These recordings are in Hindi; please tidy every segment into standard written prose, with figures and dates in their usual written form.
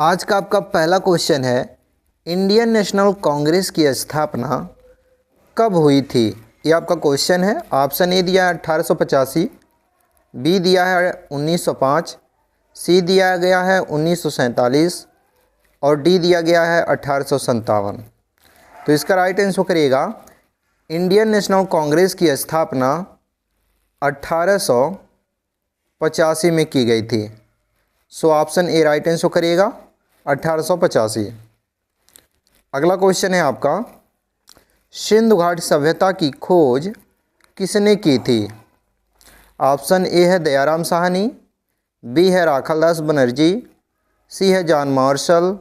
आज का आपका पहला क्वेश्चन है, इंडियन नेशनल कांग्रेस की स्थापना कब हुई थी। ये आपका क्वेश्चन है। ऑप्शन ए दिया है 1885, बी दिया है 1905, सी दिया गया है 1947 और डी दिया गया है 1857। तो इसका राइट आंसर करिएगा, इंडियन नेशनल कांग्रेस की स्थापना 1885 में की गई थी। So option A right answer करिएगा 1885। अगला क्वेश्चन है आपका, सिंधु घाट सभ्यता की खोज किसने की थी। ऑप्शन ए है दयाराम साहनी, बी है राखालदास बनर्जी, सी है जॉन मार्शल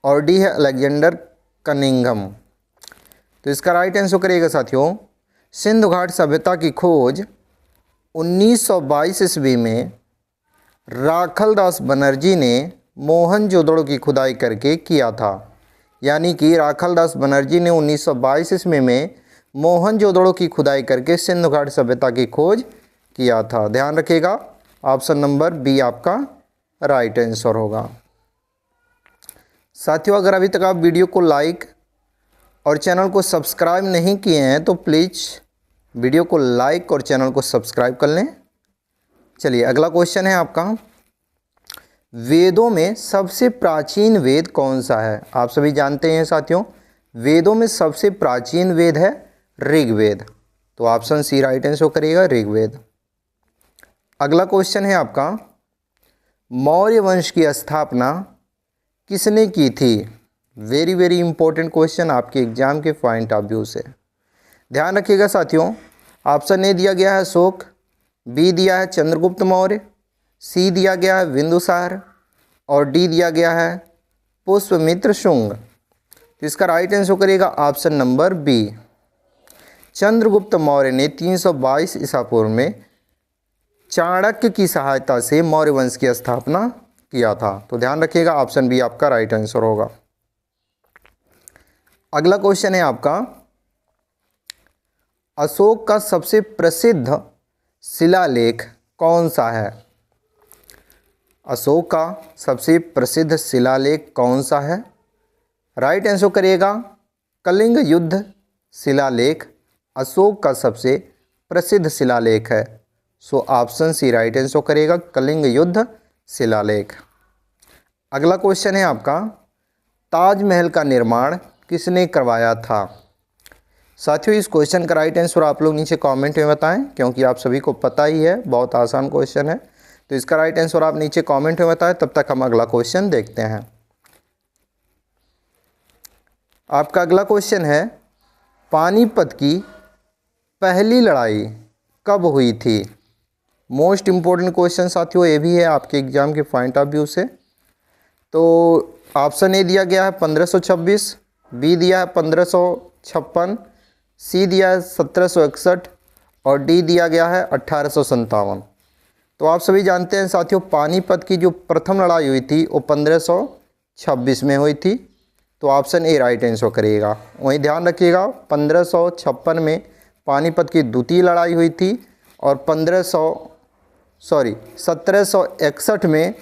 और डी है अलेक्जेंडर कनिंघम। तो इसका राइट आंसर करिएगा साथियों, सिंधु घाट सभ्यता की खोज 1922 ईस्वी में राखालदास बनर्जी ने मोहनजोदड़ो की खुदाई करके किया था। यानी कि राखालदास बनर्जी ने 1922 ईस्वी में मोहनजोदड़ो की खुदाई करके सिंधु घाट सभ्यता की खोज किया था। ध्यान रखिएगा, ऑप्शन नंबर बी आपका राइट आंसर होगा। साथियों, अगर अभी तक आप वीडियो को लाइक और चैनल को सब्सक्राइब नहीं किए हैं तो प्लीज़ वीडियो को लाइक और चैनल को सब्सक्राइब कर लें। चलिए, अगला क्वेश्चन है आपका, वेदों में सबसे प्राचीन वेद कौन सा है। आप सभी जानते हैं साथियों, वेदों में सबसे प्राचीन वेद है ऋग्वेद। तो ऑप्शन सी राइट आंसर करिएगा, ऋग्वेद। अगला क्वेश्चन है आपका, मौर्य वंश की स्थापना किसने की थी। वेरी वेरी इंपॉर्टेंट क्वेश्चन आपके एग्जाम के पॉइंट ऑफ व्यू से। ध्यान रखिएगा साथियों, ऑप्शन ए दिया गया है अशोक, बी दिया है चंद्रगुप्त मौर्य, सी दिया गया है बिंदुसार और डी दिया गया है पुष्यमित्र शुंग। तो इसका राइट आंसर करिएगा option number B. Chandragupta Maurya ने 322 ईसा पूर्व में चाणक्य की सहायता से मौर्य वंश की स्थापना किया था। तो ध्यान रखिएगा, ऑप्शन बी आपका राइट आंसर होगा। अगला क्वेश्चन है आपका, अशोक का सबसे प्रसिद्ध शिलालेख कौन सा है। अशोक का सबसे प्रसिद्ध शिलालेख कौन सा है। राइट आंसर करिएगा, कलिंग युद्ध शिलालेख अशोक का सबसे प्रसिद्ध शिलालेख है। So option C right answer करिएगा, कलिंग युद्ध शिलालेख। अगला क्वेश्चन है आपका, ताजमहल का निर्माण किसने करवाया था। साथियों, इस क्वेश्चन का राइट आंसर आप लोग नीचे कमेंट में बताएं, क्योंकि आप सभी को पता ही है, बहुत आसान क्वेश्चन है। तो इसका राइट आंसर आप नीचे कमेंट में बताएं। तब तक हम अगला क्वेश्चन देखते हैं। आपका अगला क्वेश्चन है, पानीपत की पहली लड़ाई कब हुई थी। मोस्ट इम्पोर्टेंट क्वेश्चन साथियों ये भी है आपके एग्जाम के पॉइंट ऑफ व्यू से। तो ऑप्शन ए दिया गया है 1526, बी दिया है 1556, सी दिया है 1761 और डी दिया गया है 1857। तो आप सभी जानते हैं साथियों, पानीपत की जो प्रथम लड़ाई हुई थी वो 1526 में हुई थी। तो ऑप्शन ए राइट आंसर करिएगा। वहीं ध्यान रखिएगा, 1556 में पानीपत की द्वितीय लड़ाई हुई थी और 1761 में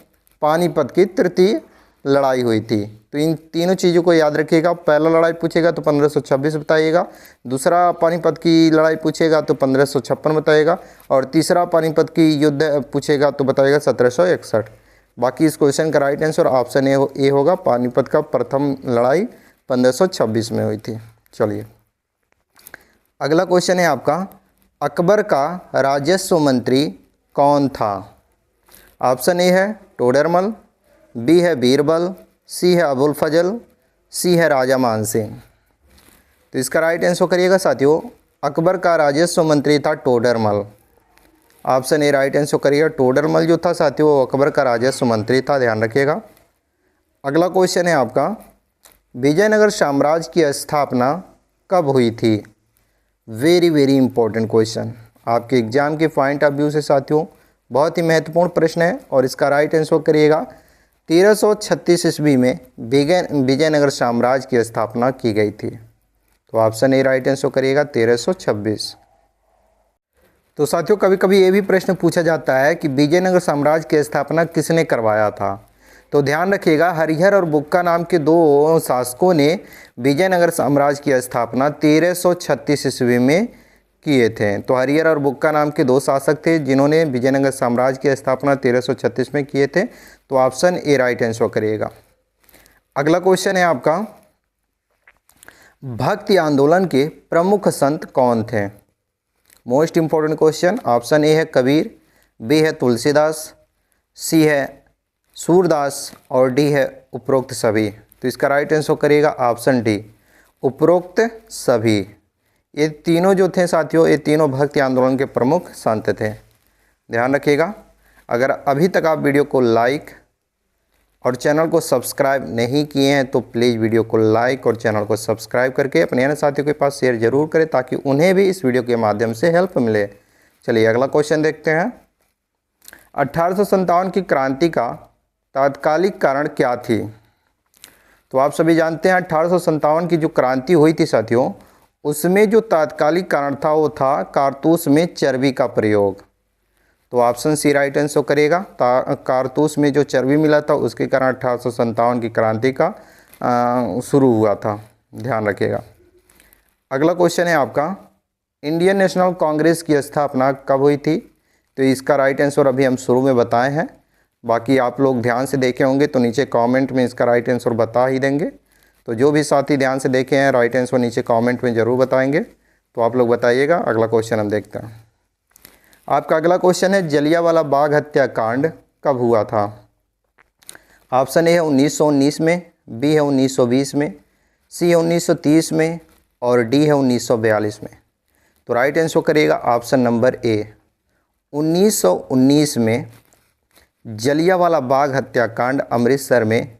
पानीपत की तृतीय लड़ाई हुई थी। तो इन तीनों चीज़ों को याद रखिएगा। पहला लड़ाई पूछेगा तो 1526 बताइएगा, दूसरा पानीपत की लड़ाई पूछेगा तो 1556 बताइएगा और तीसरा पानीपत की युद्ध पूछेगा तो बताइएगा 1761। बाकी इस क्वेश्चन का राइट आंसर ऑप्शन ए होगा, पानीपत का प्रथम लड़ाई 1526 में हुई थी। चलिए, अगला क्वेश्चन है आपका, अकबर का राजस्व मंत्री कौन था। ऑप्शन ए है टोडरमल, बी है बीरबल, सी है अबुल फजल, सी है राजा मान सिंह। तो इसका राइट आंसर करिएगा साथियों, अकबर का राजस्व मंत्री था Todarmal. Option A right answer करिएगा, टोडरमल जो था साथियों वो अकबर का राजस्व मंत्री था। ध्यान रखिएगा। अगला क्वेश्चन है आपका, विजयनगर साम्राज्य की स्थापना कब हुई थी। वेरी वेरी इंपॉर्टेंट क्वेश्चन आपके एग्जाम के पॉइंट ऑफ व्यू से साथियों, बहुत ही महत्वपूर्ण प्रश्न है और इसका राइट आंसर करिएगा, 1336 ईस्वी में विजयनगर साम्राज्य की स्थापना की गई थी। तो ऑप्शन ए राइट आंसर करिएगा 1326। तो साथियों, कभी कभी ये भी प्रश्न पूछा जाता है कि विजयनगर साम्राज्य की स्थापना किसने करवाया था। तो ध्यान रखिएगा, हरिहर और बुक्का नाम के दो शासकों ने विजयनगर साम्राज्य की स्थापना 1336 ईस्वी में किए थे। तो हरिहर और बुक्का नाम के दो शासक थे जिन्होंने विजयनगर साम्राज्य की स्थापना 1336 में किए थे। तो ऑप्शन ए राइट आंसर करिएगा। अगला क्वेश्चन है आपका, भक्ति आंदोलन के प्रमुख संत कौन थे? Most important question. Option A है कबीर, बी है तुलसीदास, सी है सूरदास और डी है उपरोक्त सभी। तो इसका राइट आंसर करिएगा ऑप्शन डी, उपरोक्त सभी। ये तीनों जो थे साथियों, ये तीनों भक्ति आंदोलन के प्रमुख संत थे। ध्यान रखिएगा। अगर अभी तक आप वीडियो को लाइक और चैनल को सब्सक्राइब नहीं किए हैं तो प्लीज़ वीडियो को लाइक और चैनल को सब्सक्राइब करके अपने अन्य साथियों के पास शेयर जरूर करें ताकि उन्हें भी इस वीडियो के माध्यम से हेल्प मिले। चलिए अगला क्वेश्चन देखते हैं। 1857 की क्रांति का तात्कालिक कारण क्या थी? तो आप सभी जानते हैं 1857 की जो क्रांति हुई थी साथियों, उसमें जो तात्कालिक कारण था वो था कारतूस में चर्बी का प्रयोग। तो ऑप्शन सी राइट आंसर करेगा। कारतूस में जो चर्बी मिला था उसके कारण 1857 की क्रांति का शुरू हुआ था। ध्यान रखिएगा। अगला क्वेश्चन है आपका, इंडियन नेशनल कांग्रेस की स्थापना कब हुई थी? तो इसका राइट आंसर अभी हम शुरू में बताए हैं, बाकी आप लोग ध्यान से देखे होंगे तो नीचे कमेंट में इसका राइट आंसर बता ही देंगे। तो जो भी साथी ध्यान से देखे हैं राइट आंसर नीचे कमेंट में ज़रूर बताएंगे। तो आप लोग बताइएगा। अगला क्वेश्चन हम देखते हैं। आपका अगला क्वेश्चन है, जलियांवाला बाग हत्याकांड कब हुआ था? ऑप्शन ए है 1919 में, बी है 1920 में, सी है 1930 में और डी है 1942 में। तो राइट आंसर करिएगा ऑप्शन नंबर ए, 1919 में जलियांवाला बाग हत्याकांड अमृतसर में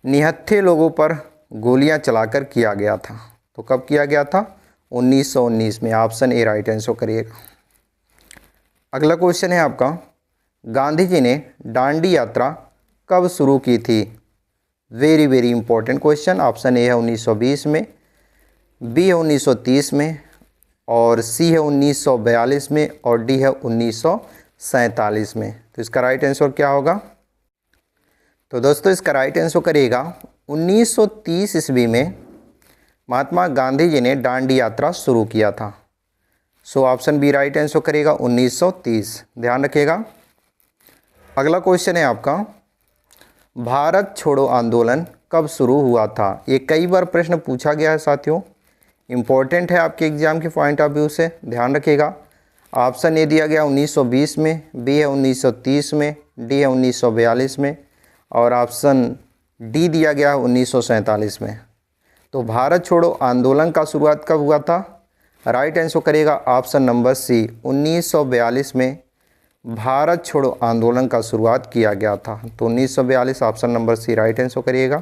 निहत्थे लोगों पर गोलियां चलाकर किया गया था। तो कब किया गया था? 1919 में। ऑप्शन ए राइट आंसर करिएगा। अगला क्वेश्चन है आपका, गांधी जी ने दांडी यात्रा कब शुरू की थी? Very very important question. Option A है 1920 में, बी है 1930 में और सी है 1942 में और डी है 1947 में। तो इसका राइट आंसर क्या होगा? तो दोस्तों इसका राइट आंसर करिएगा 1930 ईस्वी में महात्मा गांधी जी ने दांडी यात्रा शुरू किया था। So option B right answer करेगा 1930। ध्यान रखिएगा। अगला क्वेश्चन है आपका, भारत छोड़ो आंदोलन कब शुरू हुआ था? ये कई बार प्रश्न पूछा गया है साथियों, इम्पोर्टेंट है आपके एग्जाम के पॉइंट ऑफ व्यू से। ध्यान रखिएगा। ऑप्शन ए दिया गया 1920 में, बी है 1930 में, डी है 1942 में और ऑप्शन डी दिया गया 1947 में। तो भारत छोड़ो आंदोलन का शुरुआत कब हुआ था? राइट आंसर करेगा ऑप्शन नंबर सी, 1942 में भारत छोड़ो आंदोलन का शुरुआत किया गया था। तो 1942 option number C right answer करिएगा।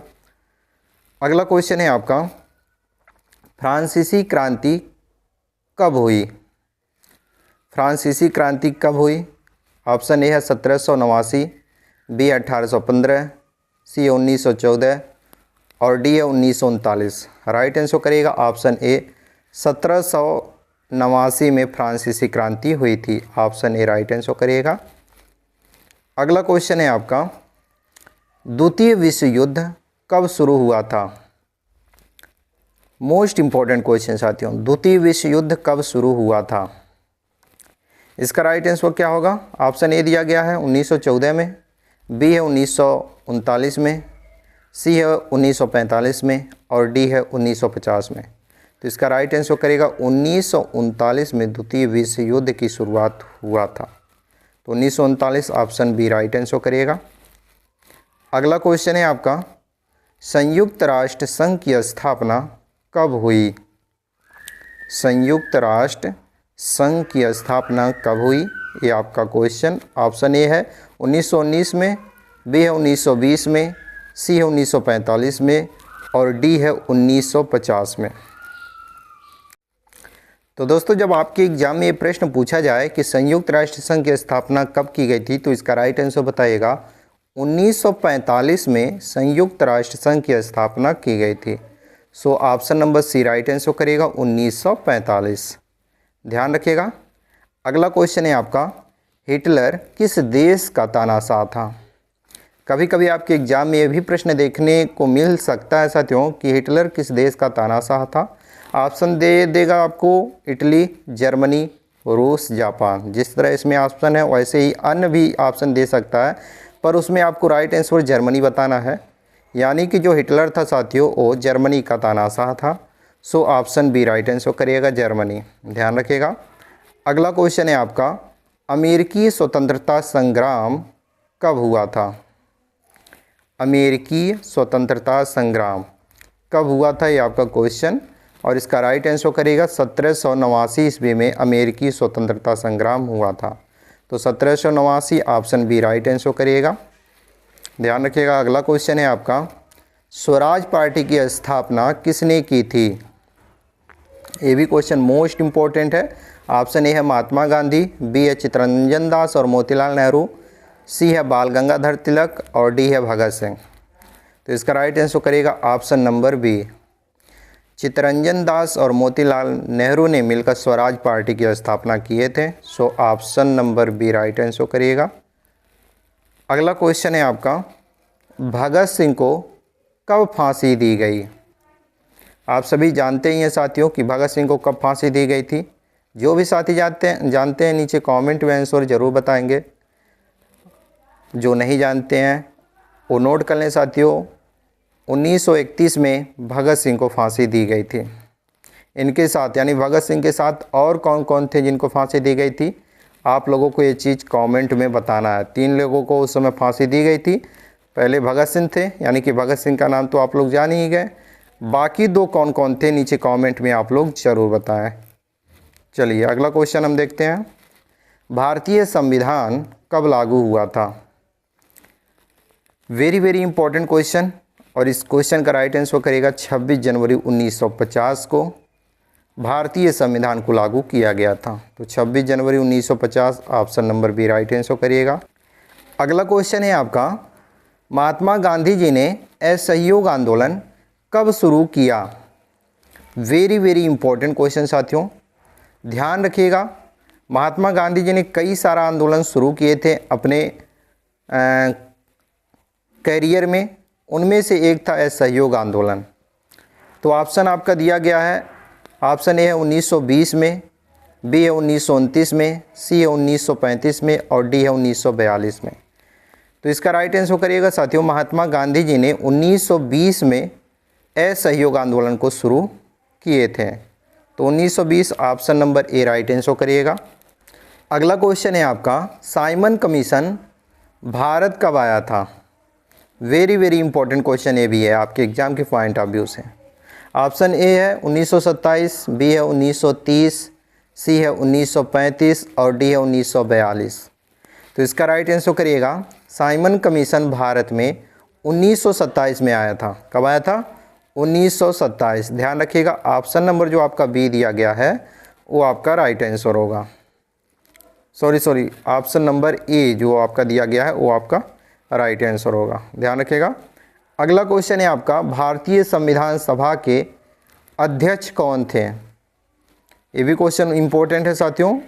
अगला क्वेश्चन है आपका, फ्रांसीसी क्रांति कब हुई? फ्रांसीसी क्रांति कब हुई? ऑप्शन ए है 1789, बी 1815, सी 1914 और डी है 1939। राइट आंसर करिएगा ऑप्शन ए, 1789 में फ्रांसीसी क्रांति हुई थी। ऑप्शन ए राइट आंसर करिएगा। अगला क्वेश्चन है आपका, द्वितीय विश्व युद्ध कब शुरू हुआ था? मोस्ट इंपॉर्टेंट क्वेश्चन साथियों, द्वितीय विश्व युद्ध कब शुरू हुआ था? इसका राइट आंसर क्या होगा? ऑप्शन ए दिया गया है 1914 में, बी है 1939 में, सी है 1945 में और डी है 1950 में। तो इसका राइट आंसर करेगा 1939 में द्वितीय विश्व युद्ध की शुरुआत हुआ था। तो 1939 ऑप्शन बी राइट आंसर करिएगा। अगला क्वेश्चन है आपका, संयुक्त राष्ट्र संघ की स्थापना कब हुई? संयुक्त राष्ट्र संघ की स्थापना कब हुई, ये आपका क्वेश्चन। ऑप्शन ए है 1919 में, बी है 1920 में, सी है 1945 में और डी है 1950 में। तो दोस्तों जब आपके एग्जाम में ये प्रश्न पूछा जाए कि संयुक्त राष्ट्र संघ की स्थापना कब की गई थी, तो इसका राइट आंसर बताइएगा 1945 में संयुक्त राष्ट्र संघ की स्थापना की गई थी। So option number C right answer करिएगा 1945। ध्यान रखिएगा। अगला क्वेश्चन है आपका, हिटलर किस देश का तानाशाह था? कभी कभी आपके एग्जाम में ये भी प्रश्न देखने को मिल सकता है साथियों कि हिटलर किस देश का तानाशाह था। ऑप्शन दे देगा आपको इटली, जर्मनी, रूस, जापान। जिस तरह इसमें ऑप्शन है वैसे ही अन्य भी ऑप्शन दे सकता है, पर उसमें आपको राइट आंसर जर्मनी बताना है। यानी कि जो हिटलर था साथियों वो जर्मनी का तानाशाह था। So option B right answer करिएगा, जर्मनी। ध्यान रखिएगा। अगला क्वेश्चन है आपका, अमेरिकी स्वतंत्रता संग्राम कब हुआ था? अमेरिकी स्वतंत्रता संग्राम कब हुआ था, ये आपका क्वेश्चन। और इसका राइट आंसर करिएगा 1789 ईस्वी में अमेरिकी स्वतंत्रता संग्राम हुआ था। तो 1789 ऑप्शन बी राइट आंसर करिएगा। ध्यान रखिएगा। अगला क्वेश्चन है आपका, स्वराज पार्टी की स्थापना किसने की थी? ये भी क्वेश्चन मोस्ट इम्पोर्टेंट है। ऑप्शन ए है महात्मा गांधी, बी है चित्तरंजन दास और मोतीलाल नेहरू, सी है बाल गंगाधर तिलक और डी है भगत सिंह। तो इसका राइट आंसर करिएगा option number B. Chittaranjan Das और मोतीलाल नेहरू ने मिलकर स्वराज पार्टी की स्थापना किए थे। So option number B right answer करिएगा। अगला क्वेश्चन है आपका, भगत सिंह को कब फांसी दी गई? आप सभी जानते ही हैं साथियों कि भगत सिंह को कब फांसी दी गई थी। जो भी साथी जानते हैं नीचे कमेंट में आंसर जरूर बताएंगे। जो नहीं जानते हैं वो नोट कर लें साथियों। 1931 में भगत सिंह को फांसी दी गई थी। इनके साथ यानी भगत सिंह के साथ और कौन कौन थे जिनको फांसी दी गई थी, आप लोगों को ये चीज़ कमेंट में बताना है। 3 लोगों को उस समय फांसी दी गई थी। पहले भगत सिंह थे, यानी कि भगत सिंह का नाम तो आप लोग जान ही गए। बाकी 2 कौन कौन थे नीचे कमेंट में आप लोग ज़रूर बताएं। चलिए अगला क्वेश्चन हम देखते हैं, भारतीय संविधान कब लागू हुआ था? Very very important question. और इस क्वेश्चन का राइट आंसर करेगा 26 जनवरी 1950 को भारतीय संविधान को लागू किया गया था। तो 26 जनवरी 1950 option number B right answer करिएगा। अगला क्वेश्चन है आपका, महात्मा गांधी जी ने असहयोग आंदोलन कब शुरू किया? वेरी वेरी इंपॉर्टेंट क्वेश्चन साथियों, ध्यान रखिएगा। महात्मा गांधी जी ने कई सारा आंदोलन शुरू किए थे अपने करियर में। उनमें से एक था असहयोग आंदोलन। तो ऑप्शन आपका दिया गया है, ऑप्शन ए है 1920 में, बी है 1929 में, सी है 1935 में और डी है 1942 में। तो इसका राइट आंसर करिएगा साथियों, महात्मा गांधी जी ने 1920 में असहयोग आंदोलन को शुरू किए थे। तो 1920 option number A right answer करिएगा। अगला क्वेश्चन है आपका, साइमन कमीशन भारत कब आया था? वेरी वेरी इंपॉर्टेंट क्वेश्चन ये भी है आपके एग्जाम के पॉइंट ऑफ व्यू से। ऑप्शन ए है 1927, बी है 1930, सी है 1935 और डी है 1942। तो इसका राइट आंसर करिएगा, साइमन कमीशन भारत में 1927 में आया था। कब आया था? 1927। ध्यान रखिएगा, ऑप्शन नंबर जो आपका बी दिया गया है वो आपका राइट आंसर होगा। सॉरी ऑप्शन नंबर ए जो आपका दिया गया है वो आपका राइट आंसर होगा। ध्यान रखिएगा। अगला क्वेश्चन है आपका, भारतीय संविधान सभा के अध्यक्ष कौन थे? ये भी क्वेश्चन इंपॉर्टेंट है साथियों।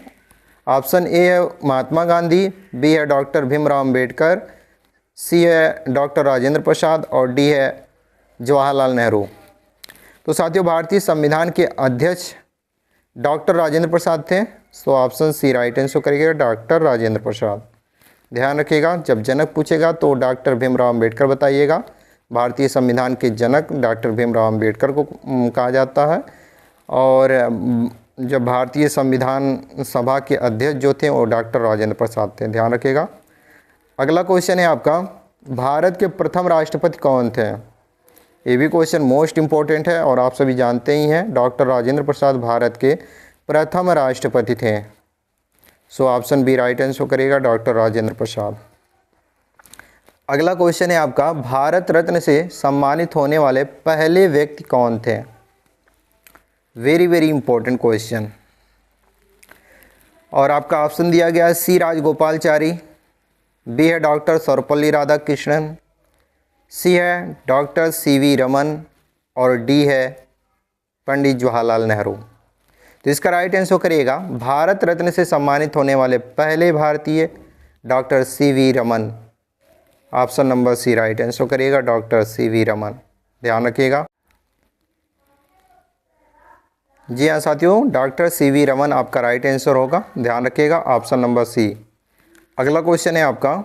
ऑप्शन ए है महात्मा गांधी, बी है डॉक्टर भीमराव अंबेडकर, सी है डॉक्टर राजेंद्र प्रसाद और डी है जवाहरलाल नेहरू। तो साथियों भारतीय संविधान के अध्यक्ष डॉक्टर राजेंद्र प्रसाद थे। तो ऑप्शन सी राइट आंसर करिएगा, डॉक्टर राजेंद्र प्रसाद। ध्यान रखिएगा, जब जनक पूछेगा तो डॉक्टर भीमराव अंबेडकर बताइएगा। भारतीय संविधान के जनक डॉक्टर भीमराव अंबेडकर को कहा जाता है। और जब भारतीय संविधान सभा के अध्यक्ष जो थे वो डॉक्टर राजेंद्र प्रसाद थे। ध्यान रखिएगा। अगला क्वेश्चन है आपका, भारत के प्रथम राष्ट्रपति कौन थे? ये भी क्वेश्चन मोस्ट इम्पोर्टेंट है और आप सभी जानते ही हैं, डॉक्टर राजेंद्र प्रसाद भारत के प्रथम राष्ट्रपति थे। So option B right answer करेगा, डॉक्टर राजेंद्र प्रसाद। अगला क्वेश्चन है आपका, भारत रत्न से सम्मानित होने वाले पहले व्यक्ति कौन थे? Very very important question. और आपका ऑप्शन दिया गया है सी राजगोपालचारी, बी है डॉक्टर सर्वपल्ली राधाकृष्णन, सी है डॉक्टर सीवी रमन और डी है पंडित जवाहरलाल नेहरू। तो इसका राइट आंसर करिएगा, भारत रत्न से सम्मानित होने वाले पहले भारतीय doctor CV Raman. Option number C right answer करिएगा, डॉक्टर CV रमन। ध्यान रखिएगा। जी हाँ साथियों, डॉक्टर CV रमन आपका राइट आंसर होगा। ध्यान रखिएगा, ऑप्शन नंबर सी। अगला क्वेश्चन है आपका,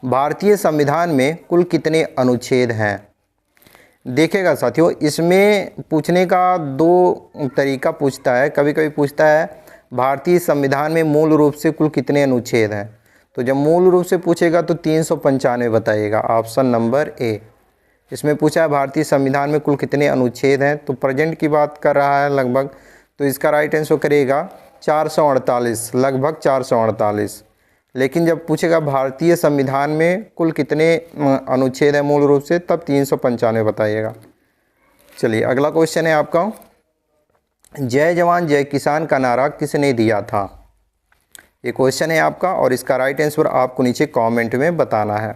भारतीय संविधान में कुल कितने अनुच्छेद हैं? देखिएगा साथियों, इसमें पूछने का दो तरीका पूछता है। कभी कभी पूछता है भारतीय संविधान में मूल रूप से कुल कितने अनुच्छेद हैं। तो जब मूल रूप से पूछेगा तो 395 बताइएगा, ऑप्शन नंबर ए। इसमें पूछा है भारतीय संविधान में कुल कितने अनुच्छेद हैं, तो प्रेजेंट की बात कर रहा है लगभग, तो इसका राइट आंसर करिएगा 448, लगभग 448। लेकिन जब पूछेगा भारतीय संविधान में कुल कितने अनुच्छेद हैं मूल रूप से, तब 395 बताइएगा। चलिए अगला क्वेश्चन है आपका, जय जवान जय किसान का नारा किसने दिया था? ये क्वेश्चन है आपका और इसका राइट आंसर आपको नीचे कमेंट में बताना है।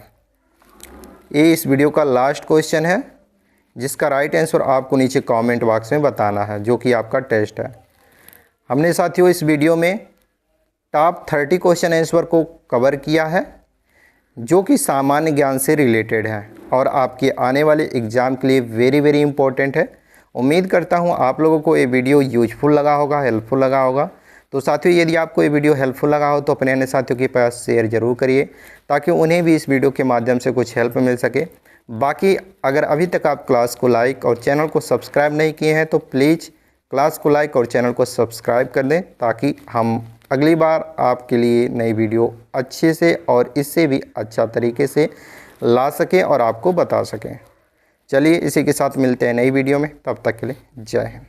ये इस वीडियो का लास्ट क्वेश्चन है जिसका राइट आंसर आपको नीचे कमेंट बॉक्स में बताना है, जो कि आपका टेस्ट है। हमने साथियों इस वीडियो में टॉप 30 क्वेश्चन आंसर को कवर किया है जो कि सामान्य ज्ञान से रिलेटेड है और आपके आने वाले एग्ज़ाम के लिए वेरी इंपॉर्टेंट है। उम्मीद करता हूं आप लोगों को ये वीडियो यूजफुल लगा होगा, हेल्पफुल लगा होगा। तो साथियों यदि आपको ये वीडियो हेल्पफुल लगा हो तो अपने अन्य साथियों के पास शेयर ज़रूर करिए ताकि उन्हें भी इस वीडियो के माध्यम से कुछ हेल्प मिल सके। बाकी अगर अभी तक आप क्लास को लाइक और चैनल को सब्सक्राइब नहीं किए हैं तो प्लीज़ क्लास को लाइक और चैनल को सब्सक्राइब कर दें ताकि हम अगली बार आपके लिए नई वीडियो अच्छे से और इससे भी अच्छा तरीके से ला सकें और आपको बता सकें। चलिए इसी के साथ मिलते हैं नई वीडियो में, तब तक के लिए जय हिंद।